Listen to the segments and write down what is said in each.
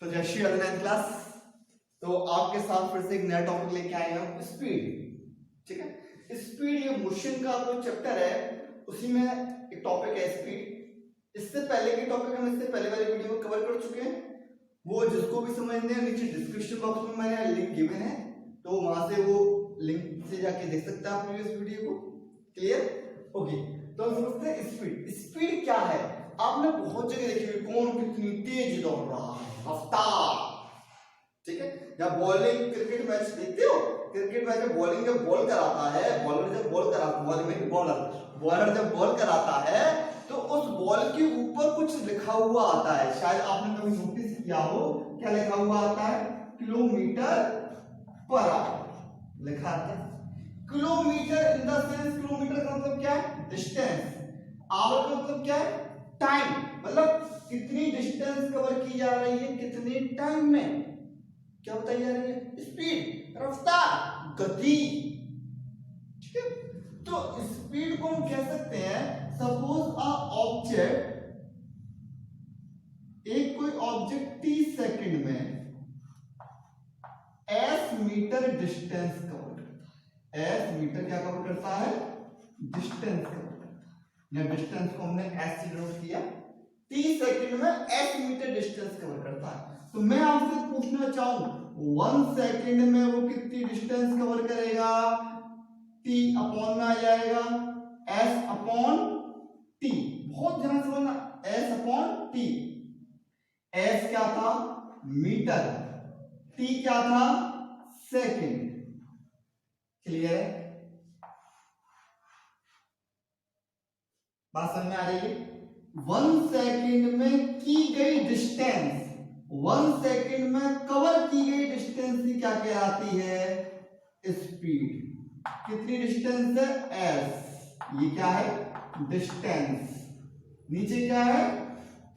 तो जय Shri ninth class. तो आपके साथ फिर से एक नया टॉपिक लेके आए हैं, स्पीड। ठीक है, स्पीड ये मोशन का कोई चैप्टर है, उसी में एक टॉपिक है स्पीड। इससे पहले के टॉपिक हम इससे पहले वाले वीडियो में कवर कर चुके हैं। वो जिसको भी समझने हैं नीचे डिस्क्रिप्शन बॉक्स में मैंने लिंक गिवन है, तो वहां से वो लिंक से जाके देख सकते हैं आप प्रीवियस वीडियो को। क्लियर? ओके, तो हम समझते हैं स्पीड। स्पीड क्या है? आपने बहुत जगह देखी हुई, कौन कितनी तेज दौड़ रहा है, रफ्तार। ठीक है, जब बॉलिंग क्रिकेट मैच देखते हो, क्रिकेट मैच में बॉलिंग जब बॉल कराता है, बॉलर जब बॉल कराता है, बॉलर जब बॉल कराता है तो उस बॉल के ऊपर कुछ लिखा हुआ आता है। शायद आपने कभी नोटिस किया हो, क्या लिखा हुआ आता है? किलोमीटर पर आवर लिखा आता है। Kilometre in the sense, kilometre का मतलब क्या है? डिस्टेंस। आवर का मतलब क्या है? टाइम। मतलब कितनी डिस्टेंस कवर की जा रही है, कितने टाइम में, क्या बताई जा रही है? स्पीड, रफ्तार, गति। ठीक है, तो स्पीड को हम कह सकते हैं, सपोज अ ऑब्जेक्ट, एक कोई ऑब्जेक्ट 30 सेकंड में एस मीटर डिस्टेंस कवर करता है। एस मीटर क्या कवर करता है? डिस्टेंस कवर करता है। या डिस्टेंस को हमने एस से डिनोट किया, 30 सेकंड में एस मीटर डिस्टेंस कवर करता है। तो मैं आपसे पूछना चाहूं, 1 सेकंड में वो कितनी डिस्टेंस कवर करेगा? टी अपॉन में आ जाएगा एस अपॉन टी। बहुत ध्यान से समझना, एस अपॉन टी। एस क्या था? मीटर। टी क्या था? सेकंड। क्लियर है? बात समझ में आ रही है? 1 सेकंड में की गई डिस्टेंस, 1 सेकंड में कवर की गई डिस्टेंस ही क्या कहलाती है? स्पीड। कितनी डिस्टेंस है? एस। ये क्या है? डिस्टेंस। नीचे क्या है?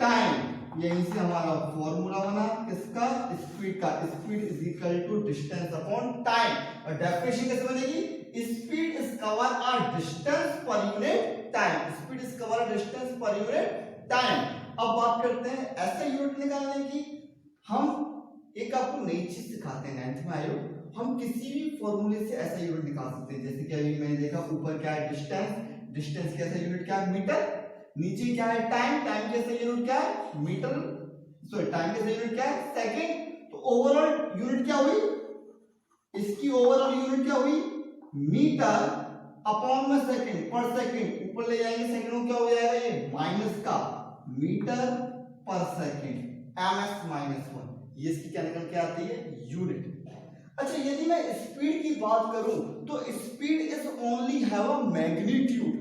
टाइम। यहीं से हमारा फॉर्मूला बना किसका? स्पीड का। Speed is equal to distance upon time. और डेफिनेशन कैसे बनेगी? Speed is cover a distance per unit time. Speed is cover a distance per unit time. अब बात करते हैं ऐसे यूनिट निकालने की। हम एक आपको नई चीज सिखाते हैं, 9th में आए हो, हम किसी भी फॉर्मूले से ऐसा यूनिट निकाल सकते हैं। जैसे कि अभी मैंने देखा, ऊपर क्या है? डिस्टेंस। डिस्टेंस कैसा यूनिट क्या है? मीटर। नीचे क्या है? टाइम। टाइम कैसा यूनिट क्या है? मीटर। सॉरी, टाइम कैसा यूनिट क्या है? सेकंड। तो ओवरऑल यूनिट क्या हुई? इसकी ओवरऑल यूनिट क्या हुई? मीटर अपॉन में सेकंड, पर सेकंड। ऊपर ले जाएंगे सेकंड में क्या हो जाएगा? ये माइनस का मीटर पर सेकंड, ms -1। ये इसकी क्या निकल के आती है? यूनिट। अच्छा, यदि मैं स्पीड की बात करूं तो speed is only have a magnitude.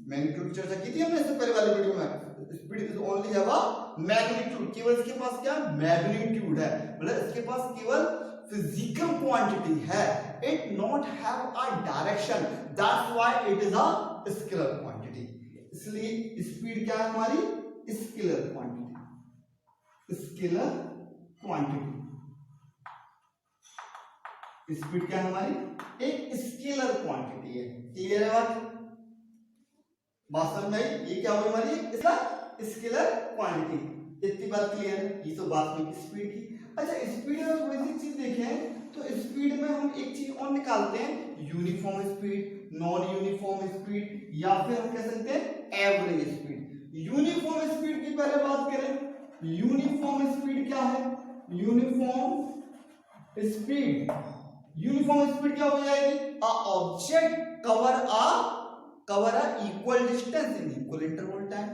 Magnitude की चर्चा की थी हमने इससे पहले वाले वीडियो में। Speed is only have a magnitude. केवल इसके पास क्या? मैग्नीट्यूड है, मतलब इसके पास केवल फिजिकल क्वांटिटी है। It not have a direction, that's why it is a scalar quantity. इसलिए स्पीड क्या है हमारी? Scalar quantity. Scalar quantity. Speed क्या है हमारी? एक स्केलर क्वांटिटी है। क्लियर है बात? समझ में आई? ये क्या होगी हमारी? इसका स्केलर क्वांटिटी। इतनी बात क्लियर है? ये तो बात हुई स्पीड की। अच्छा, स्पीड में थोड़ी सी चीज देखें तो स्पीड में हम एक चीज और निकालते हैं, uniform speed, non uniform speed, या फिर हम कह सकते हैं एवरेज स्पीड। यूनिफॉर्म स्पीड की पहले बात करें। यूनिफॉर्म स्पीड क्या है? यूनिफॉर्म स्पीड, यूनिफॉर्म स्पीड क्या हो जाएगी? A object cover a equal distance in equal interval time.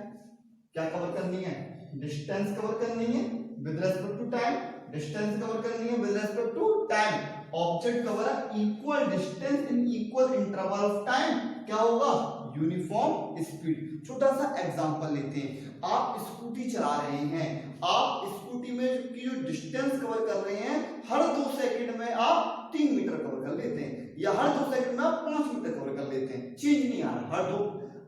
क्या कवर करनी है? डिस्टेंस कवर करनी है with respect to time. Distance cover करनी है with respect to time. Object cover a equal distance in equal interval of time. क्या होगा? Uniform speed. छोटा सा एग्जांपल लेते हैं। आप स्कूटी चला रहे हैं, आप स्कूटी में की जो डिस्टेंस कवर कर रहे हैं, हर 2 सेकंड में आप 3 मीटर कवर कर लेते हैं, या हर 2 सेकंड में आप 5 मीटर कवर कर लेते हैं। चेंज नहीं आ रहा।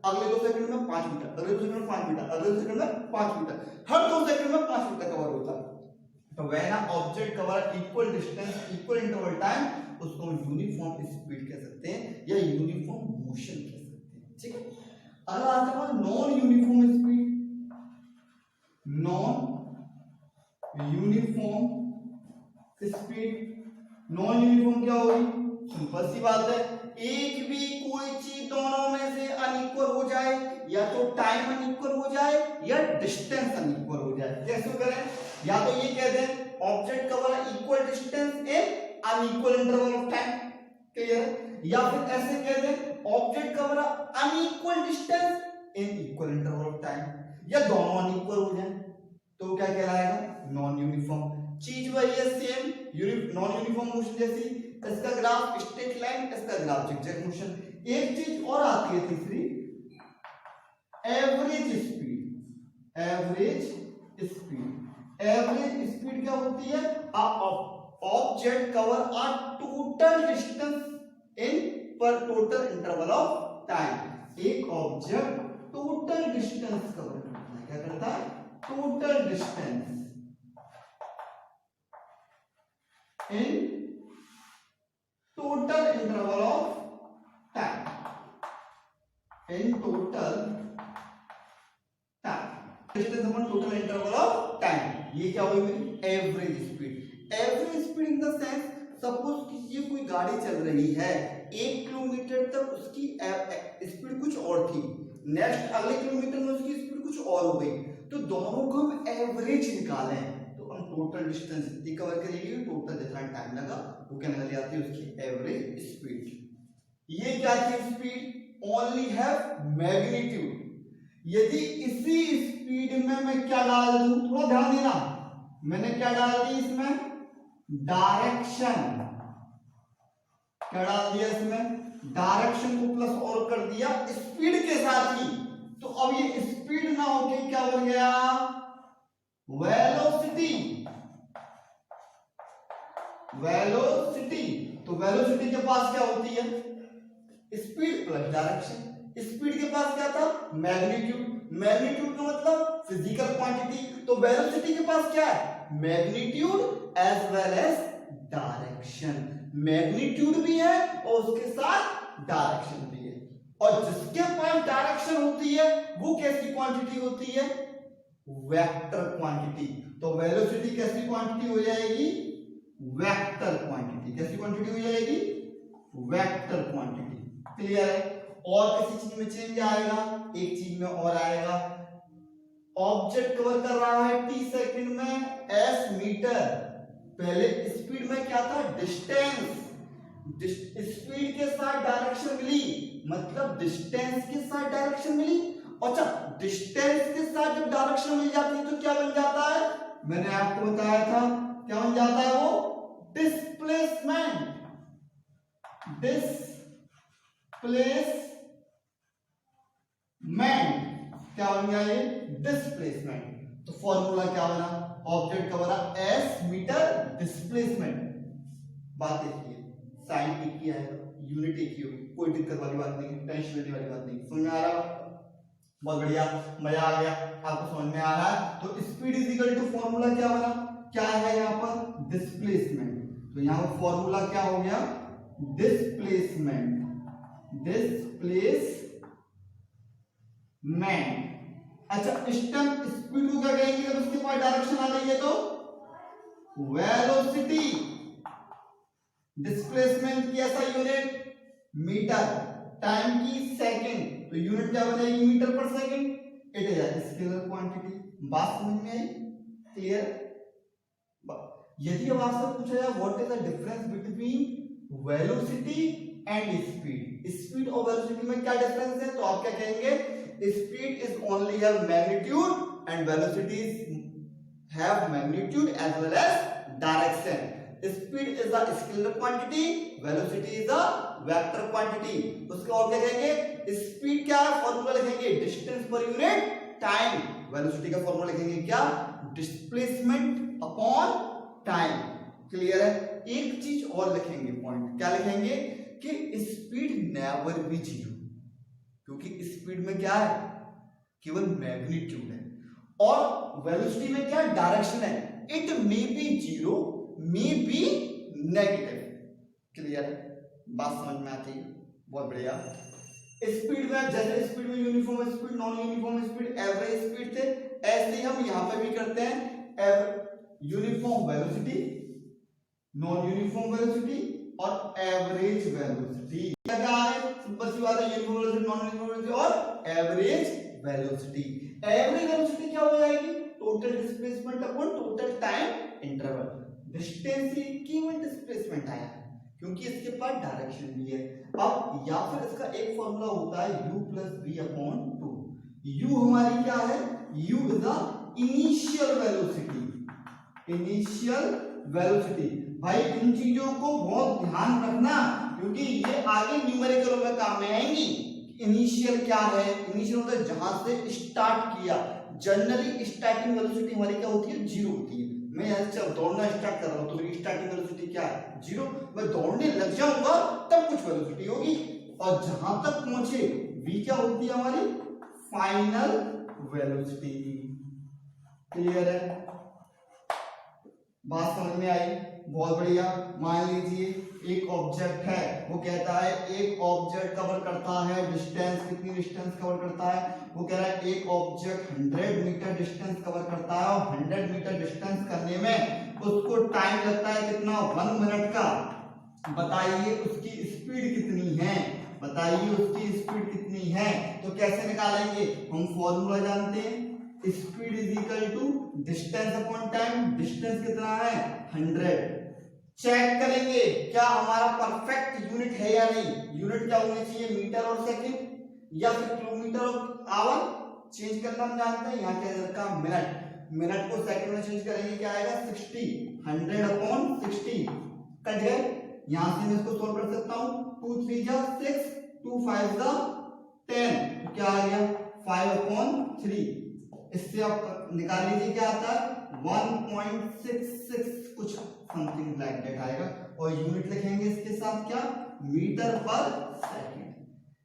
अगले 2 सेकंड में 5 मीटर, अगले 2 सेकंड में 5 मीटर, अगले 2 सेकंड में 5 मीटर, हर 2 सेकंड में 5 मीटर कवर होता है। तो when a object cover equal distance equal interval time, उसको हम यूनिफॉर्म स्पीड कह सकते हैं या यूनिफॉर्म मोशन कह सकते हैं। ठीक है, अगला आता है non uniform speed. Non uniform speed. Non uniform क्या होगी? सिंपल सी बात है, एक भी कोई चीज दोनों में से अनइक्वल हो जाए, या तो टाइम अनइक्वल हो जाए या डिस्टेंस अनइक्वल हो जाए। कैसे करें? या तो ये कह दें object cover equal distance in unequal interval of time, clear? या फिर ऐसे कह दें object cover unequal distance in equal interval of time, या दोनों अनइक्वल हो जाए तो क्या कहलाएगा? Non uniform. चीज वही है सेम, नॉन यूनिफॉर्म मोशन जैसी, इसका ग्राफ स्ट्रेट लाइन, इसका ग्राफ जिगजैग मोशन। एक चीज और आती है तीसरी, average speed. Average speed, average speed क्या होती है? Object cover a total distance in पर टोटल इंटरवल ऑफ टाइम। एक ऑब्जेक्ट टोटल डिस्टेंस कवर करता है, क्या करता है? Total distance in total interval of time, in total time, distance upon total interval of time। ये क्या हुई मेरी? Average speed. Average speed in the sense, suppose कि ये कोई गाड़ी चल रही है, 1 किलोमीटर तक उसकी स्पीड कुछ और थी, नेक्स्ट अगले किलोमीटर में उसकी स्पीड कुछ और हो गई, तो दोनों को हम एवरेज निकालें तो हम टोटल डिस्टेंस इतनी कवर करेंगे, टोटल जितना टाइम लगा वो क्या निकल जाती है उसकी एवरेज स्पीड। ये क्या थी स्पीड? Only have magnitude. यदि इसी स्पीड में मैं क्या डाल दूं, थोड़ा ध्यान देना, मैंने क्या डाल दी इसमें? डायरेक्शन। क्या डाल दिया इसमें? डायरेक्शन को प्लस और कर दिया स्पीड के साथ ही, तो अब ये स्पीड ना होके क्या बन गया? वेलोसिटी। वेलोसिटी, तो वेलोसिटी के पास क्या होती है? Speed plus direction. स्पीड के पास क्या था? मैग्नीट्यूड। मैग्नीट्यूड का मतलब फिजिकल क्वांटिटी, तो वेलोसिटी के पास क्या है? Magnitude as well as direction. Magnitude भी है और उसके साथ डायरेक्शन भी है, और जिसके पास डायरेक्शन होती है वो कैसी क्वांटिटी होती है? Vector quantity. तो वेलोसिटी कैसी क्वांटिटी हो जाएगी? Vector quantity. कैसी क्वांटिटी हो जाएगी? Vector quantity. क्लियर है? और किसी चीज में चेंज आएगा? एक चीज में और आएगा, ऑब्जेक्ट कवर कर रहा है t सेकंड में s मीटर, पहले स्पीड में क्या था? डिस्टेंस। स्पीड के साथ डायरेक्शन मिली, मतलब डिस्टेंस के साथ डायरेक्शन मिली। अच्छा, डिस्टेंस के साथ जब डायरेक्शन मिल जाती है तो क्या बन जाता है? मैंने आपको बताया था क्या बन जाता है वो? डिस्प्लेसमेंट। क्या बन गया ये? डिस्प्लेसमेंट। तो फॉर्मूला क्या बना? ऑब्जेक्ट का बना s मीटर डिस्प्लेसमेंट। बात एक ही है, साइन एक ही आएगा, यूनिट एक ही होगी, कोई दिक्कत वाली बात नहीं, टेंशन लेने वाली बात नहीं। समझ में आ रहा है? बहुत बढ़िया, मजा आ गया, आपको समझ में आ रहा है। तो speed is equal to formula क्या बना? क्या है यहाँ पर? डिस्प्लेसमेंट। तो यहाँ पर फॉर्मूला क्या हो गया? डिस्प्लेसमेंट। अच्छा, इंस्टेंट स्पीड को क्या कहेंगे जब उसके पास डायरेक्शन आ गई है? तो वेलोसिटी। डिस्प्लेसमेंट की ऐसा यूनिट मीटर, टाइम की सेकंड, तो यूनिट क्या बनेगी? मीटर पर second. It is scalar quantity. बात समझ में आई? क्लियर? यदि अब आपसे पूछा जाए what is the difference between velocity and speed, speed और वेलोसिटी में क्या डिफरेंस है, तो आप क्या कहेंगे? Speed is only have magnitude and velocity have magnitude as well as direction. Speed is a scalar quantity, velocity is a vector quantity. उसके और क्या कहेंगे? स्पीड क्या है? फॉर्मूला लिखेंगे distance per unit time. Velocity का फॉर्मूला लिखेंगे क्या? Displacement upon time. क्लियर है? एक चीज और लिखेंगे पॉइंट, क्या लिखेंगे? कि स्पीड नेवर बी जीरो, क्योंकि स्पीड में क्या है? केवल मैग्नीट्यूड है, और वेलोसिटी में क्या? डायरेक्शन है। It may be zero, may be negative. Clear है? बात समझ में आती है? बहुत बढ़िया। स्पीड में जैसे स्पीड में uniform speed, non uniform speed, average speed थे, ऐसे ही हम यहां पे भी करते हैं। Uniform velocity, non uniform velocity और एवरेज वेलोसिटी। क्या है? सिंपल सी बात है, uniform velocity, non uniform velocity और एवरेज वेलोसिटी। एवरेज वेलोसिटी क्या हो जाएगी? Total displacement upon total time interval. Distance से केवल डिस्प्लेसमेंट आया क्योंकि इसके पास डायरेक्शन भी है। अब या फिर इसका एक फॉर्मूला होता है u plus B upon 2। u हमारी क्या है? u is the initial velocity. Initial velocity भाई इन चीजों को बहुत ध्यान रखना क्योंकि ये आगे न्यूमेरिकल में काम में आएंगी। इनिशियल क्या है? इनिशियल होता है जहां से स्टार्ट किया। जनरली स्टार्टिंग वेलोसिटी हमारी क्या होती है? 0 होती है। मैं यहाँ दौड़ना स्टार्ट कर रहा हूँ तो मेरी स्टार्टिंग वेलोसिटी क्या है? 0। मैं दौड़ने लग जाऊंगा तब कुछ वेलोसिटी होगी और जहां तक पहुंचे v क्या होती है हमारी? Final velocity. क्लियर है? बात समझ में आई? बहुत बढ़िया। मान लीजिए एक ऑब्जेक्ट है, वो कहता है एक ऑब्जेक्ट कवर करता है डिस्टेंस, कितनी डिस्टेंस कवर करता है? वो कह रहा है एक ऑब्जेक्ट 100 मीटर डिस्टेंस कवर करता है और 100 मीटर डिस्टेंस करने में उसको टाइम लगता है कितना? 1 मिनट का। बताइए उसकी स्पीड कितनी है? बताइए उसकी स्पीड कितनी है? तो कैसे निकालेंगे? हम फॉर्मूला जानते हैं, speed is equal to distance upon time. Distance कितना है? 100। चेक करेंगे क्या हमारा परफेक्ट यूनिट है या नहीं। यूनिट क्या होनी चाहिए? मीटर और सेकंड या फिर किलोमीटर और आवर। चेंज करना हम जानते हैं, यहाँ क्या रखा? मिनट। मिनट को सेकंड में चेंज करेंगे, क्या आएगा? 60। 100 अपॉन 60 कट गए। यहां से मैं इसको सोल्व कर सकता हूं। 2 3 जा 6, 2 5 जा 10, तो क्या आ गया? 5 अपॉन 3। इससे आप निकाल लीजिए क्या आता है? 1.66 कुछ समथिंग लाइक दैट आएगा और यूनिट लिखेंगे इसके साथ क्या? मीटर पर सेकंड।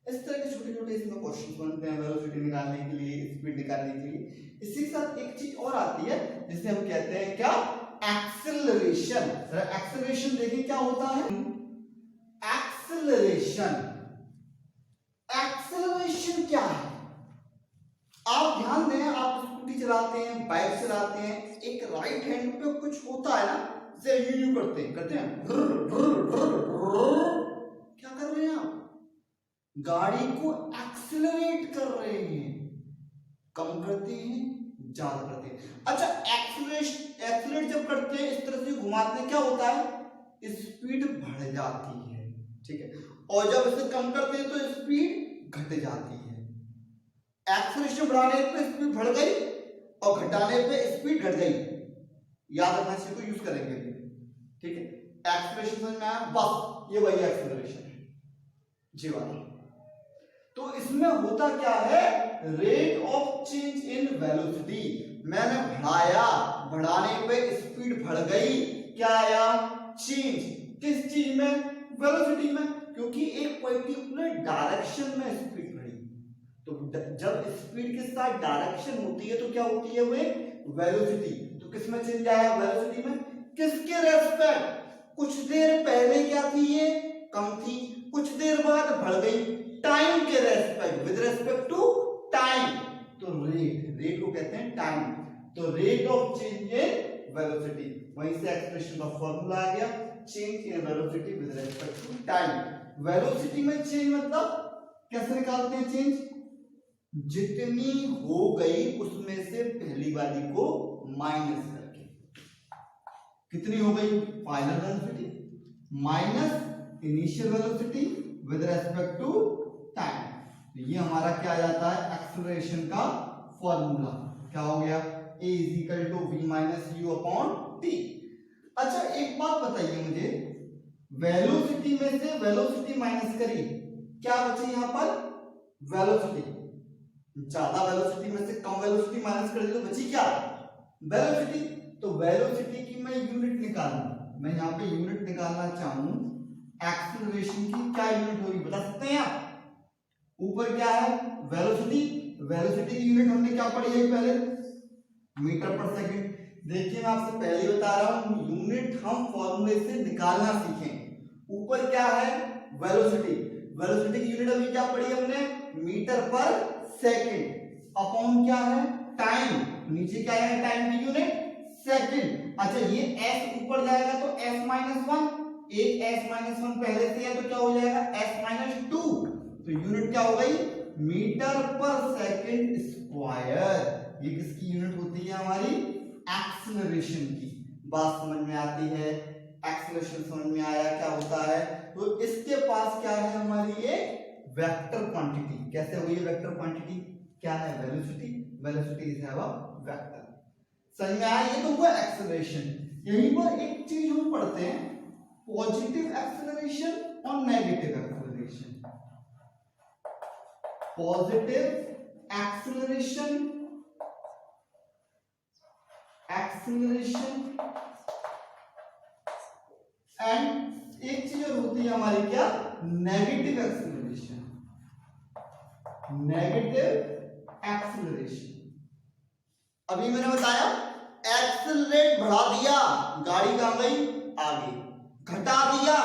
इस तरह के छोटे छोटे इसमें क्वेश्चन बनते हैं वेलोसिटी निकालने के लिए, स्पीड निकालने के लिए। इसी के साथ एक चीज और आती है जिसे हम कहते हैं क्या? एक्सेलरेशन। एक्सेलरेशन देखिए क्या होता है? एक्सेलरेशन। एक्सेलरेशन क्या है? आप ध्यान दें, आप स्कूटी चलाते हैं, बाइक चलाते हैं, एक राइट हैंड पे कुछ होता है ना, जैसे यूं करते हैं क्या कर रहे हैं आप? गाड़ी को एक्सेलरेट कर रहे हैं। कम करते हैं, ज्यादा करते हैं। अच्छा, एक्सेलरेट जब करते हैं, इस तरह से घुमाते हैं, क्या होता है? स्पीड बढ़ जाती है, ठीक है। और जब इसे कम करते हैं तो स्पीड घट जाती है। एक्सेलरेशन बढ़ाने पे स्पीड बढ़ गई और घटाने पे स्पीड घट गई। याद रखना, इसी को यूज करेंगे, ठीक है। एक्सेलरेशन समझ में आया? बस ये वही एक्सेलरेशन है जी वाला। तो इसमें होता क्या है? Rate of change in velocity. मैंने बढ़ाया, बढ़ाने पे स्पीड बढ़ गई, क्या आया? चेंज। किस चीज में? वेलोसिटी में, क्योंकि एक पर्टिकुलर डायरेक्शन में स्पीड बढ़ी। तो जब स्पीड के साथ डायरेक्शन होती है तो क्या होती है? वे वेलोसिटी। तो किस में चेंज आया? वेलोसिटी में। किसके रेस्पेक्ट? कुछ देर पहले क्या थी? ये कम थी, कुछ देर बाद बढ़ गई। टाइम के respect, with respect to time. तो रेट को कहते हैं टाइम। तो rate of change in velocity, वहीं से एक्सप्रेशन का फॉर्मूला आ गया, change in velocity with respect to time. Velocity में चेंज मतलब कैसे निकालते हैं चेंज? जितनी हो गई उसमें से पहली वाली को माइनस करके। कितनी हो गई? Final velocity minus initial velocity with respect to time. तो ये हमारा क्या आ जाता है? एक्सेलरेशन का फॉर्मूला। क्या हो गया? a is equal to v minus U upon t। अच्छा, एक बात बताइए मुझे, वेलोसिटी में से वेलोसिटी माइनस करी, क्या बची यहां पर? वेलोसिटी। ज्यादा वेलोसिटी में से कम वेलोसिटी माइनस कर दी तो बची क्या? वेलोसिटी। तो वेलोसिटी की मैं यूनिट निकालूं, मैं यहाँ पे यूनिट निकालना चाहूं एक्सेलरेशन की, क्या यूनिट होगी बता सकते हैं आप? ऊपर क्या है? वेलोसिटी। वेलोसिटी की यूनिट हमने क्या पढ़ी है पहले? मीटर पर सेकंड। देखिए मैं आपसे पहले ही बता रहा हूं, यूनिट हम फॉर्मूले से निकालना सीखें। ऊपर क्या है? वेलोसिटी। वेलोसिटी की यूनिट अभी क्या पढ़ी हमने? मीटर पर सेकंड। अपॉन क्या है? टाइम। नीचे क्या है? टाइम की यूनिट सेकंड। अच्छा ये s ऊपर जाएगा तो s माइनस वन, एक s माइनस वन पहले से है तो क्या हो जाएगा s माइनस टू, तो यूनिट क्या हो गई मीटर पर सेकंड स्क्वायर। ये किसकी यूनिट होती है हमारी एक्सीलरेशन की। बात समझ में आती है, एक्सीलरेशन समझ में आया क्या होता है। तो इसके पास क्या है हमारी एक वेक्टर क्वांटिटी। कैसे हुई है वेक्टर क्वांटिटी, क्या है velocity, velocity is have a vector. समझ में आया, ये तो हुआ एक्सीलरेशन। यहीं पर एक चीज हम पढ़ते हैं पॉजिटिव एक्सीलरेशन और negative acceleration. Positive acceleration, acceleration and एक चीज और होती है हमारी क्या नेगेटिव एक्सीलरेशन, नेगेटिव एक्सीलरेशन। अभी मैंने बताया एक्सीलरेट बढ़ा दिया गाड़ी कहां गई आगे, घटा दिया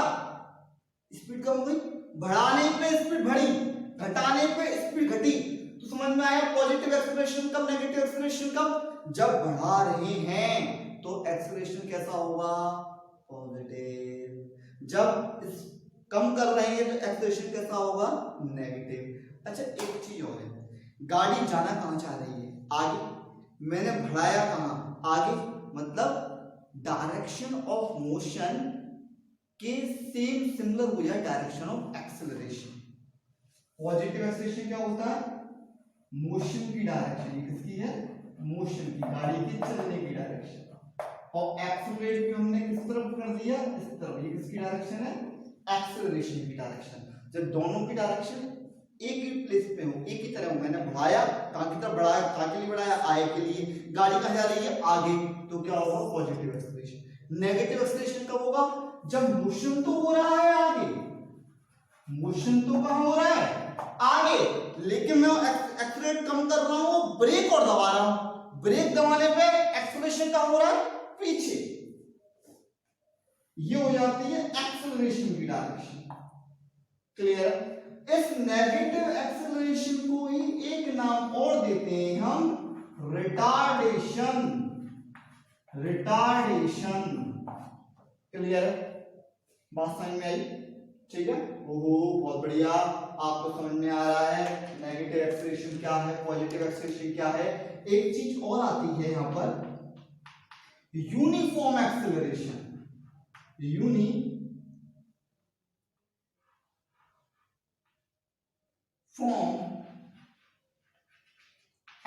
स्पीड कम हो गई, बढ़ाने पे स्पीड बढ़ी, घटाने पे स्पीड घटी। तो समझ में आया पॉजिटिव एक्सीलरेशन कब, नेगेटिव एक्सीलरेशन कब, जब बढ़ा रहे हैं तो एक्सीलरेशन कैसा होगा पॉजिटिव, जब कम कर रहे हैं तो एक्सीलरेशन कैसा होगा नेगेटिव। अच्छा एक चीज और है, गाड़ी जाना कहां चाह रही है आगे, मैंने बढ़ाया कहां आगे, मतलब डायरेक्शन ऑफ मोशन के सेम सिमिलर हो जाए direction of acceleration. Positive acceleration क्या होता है मोशन की डायरेक्शन, ये किसकी है मोशन की, गाड़ी की चलने की डायरेक्शन। और एक्सीलरेट भी हमने किस तरफ कर दिया इस तरफ, ये किसकी डायरेक्शन है एक्सीलरेशन की डायरेक्शन। जब दोनों की डायरेक्शन एक ही प्लेस पे हो, एक ही तरह हो, मैंने बढ़ाया कहां की तरफ बढ़ाया, कहां के लिए बढ़ाया आगे के लिए, गाड़ी कहां जा रही है आगे, तो क्या होगा पॉजिटिव एक्सीलरेशन। नेगेटिव एक्सीलरेशन कब होगा जब मोशन तो हो रहा है आगे, मोशन तो कहां हो रहा है आगे, लेकिन मैं एक्सीलरेट कम कर रहा हूं, ब्रेक और दबा रहा हूं, ब्रेक दबाने पे एक्सीलरेशन कहां हो रहा है पीछे, ये हो जाती है एक्सीलरेशन की डायरेक्शन। क्लियर। इस नेगेटिव एक्सीलरेशन को ही एक नाम और देते हैं हम रिटार्डेशन, रिटार्डेशन। क्लियर, बात समझ में आई, ठीक है। ओहो बहुत बढ़िया, आपको समझ में आ रहा है नेगेटिव एक्सीलरेशन क्या है, पॉजिटिव एक्सीलरेशन क्या है। एक चीज और आती है यहां पर uniform acceleration, uniform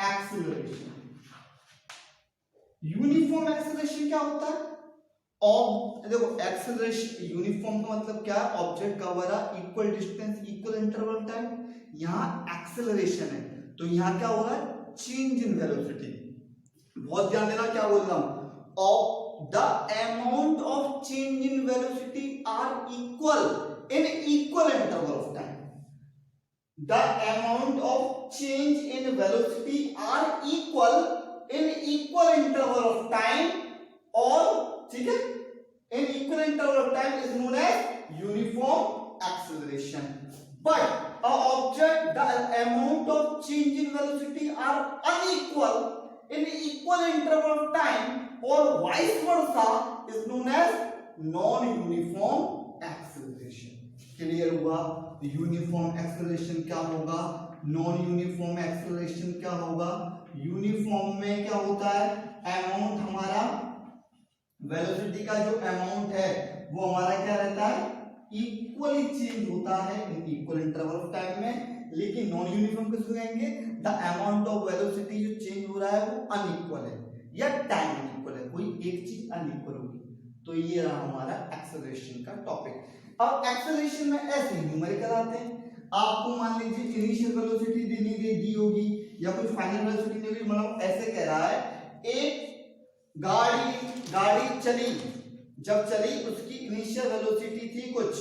acceleration. Uniform acceleration क्या होता है, देखो एक्सीलरेशन यूनिफॉर्म का मतलब क्या है, object cover a equal distance equal interval time. यहां एक्सीलरेशन है तो यहां क्या हो रहा है चेंज इन वेलोसिटी। बहुत ध्यान देना क्या बोल रहा हूं, of the amount of change in velocity are equal in equal interval of time. The amount of change in velocity are equal in equal interval of time, or ठीक है in equal interval of time is known as uniform acceleration. But a object, the amount of change in velocity are unequal in equal interval of time or vice versa is known as non-uniform acceleration. Clear हुआ, uniform acceleration क्या होगा, non uniform acceleration क्या होगा। Uniform में क्या होता है amount, हमारा वेलोसिटी का जो अमाउंट है वो हमारा क्या रहता है इक्वली चेंज होता है इन इक्वल इंटरवल ऑफ टाइम में। लेकिन नॉन यूनिफॉर्म किसको कहेंगे, द अमाउंट ऑफ वेलोसिटी जो चेंज हो रहा है वो अनइक्वल है या टाइम अनइक्वल है, कोई एक चीज अनइक्वल होगी। तो ये रहा हमारा एक्सेलरेशन का टॉपिक। अब एक्सेलरेशन में ऐसे न्यूमेरिकल आते हैं, आपको मान लीजिए इनिशियल वेलोसिटी दी होगी या कोई फाइनल वेलोसिटी दी होगी, मतलब ऐसे कह रहा है एक गाड़ी चली, जब चली उसकी इनिशियल वेलोसिटी थी कुछ,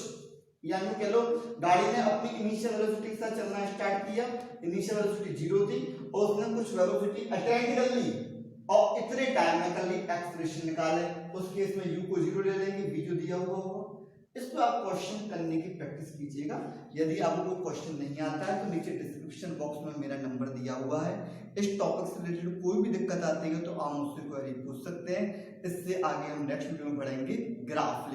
यानी कह लो गाड़ी ने अपनी इनिशियल वेलोसिटी के साथ चलना स्टार्ट किया, इनिशियल वेलोसिटी 0 थी और उसने कुछ वेलोसिटी अटेन कर ली और इतने टाइम में कर ली, एक्सेलरेशन निकाले। उस केस में u को 0 ले लेंगे, v जो दिया हुआ होगा। इस पर आप क्वेश्चन करने की प्रैक्टिस कीजिएगा। यदि आपको कोई क्वेश्चन नहीं आता है तो नीचे डिस्क्रिप्शन बॉक्स में मेरा नंबर दिया हुआ है। इस टॉपिक से रिलेटेड कोई भी दिक्कत आती है तो आप मुझसे क्वेरी पूछ सकते हैं। इससे आगे हम नेक्स्ट वीडियो में पढ़ेंगे ग्राफ।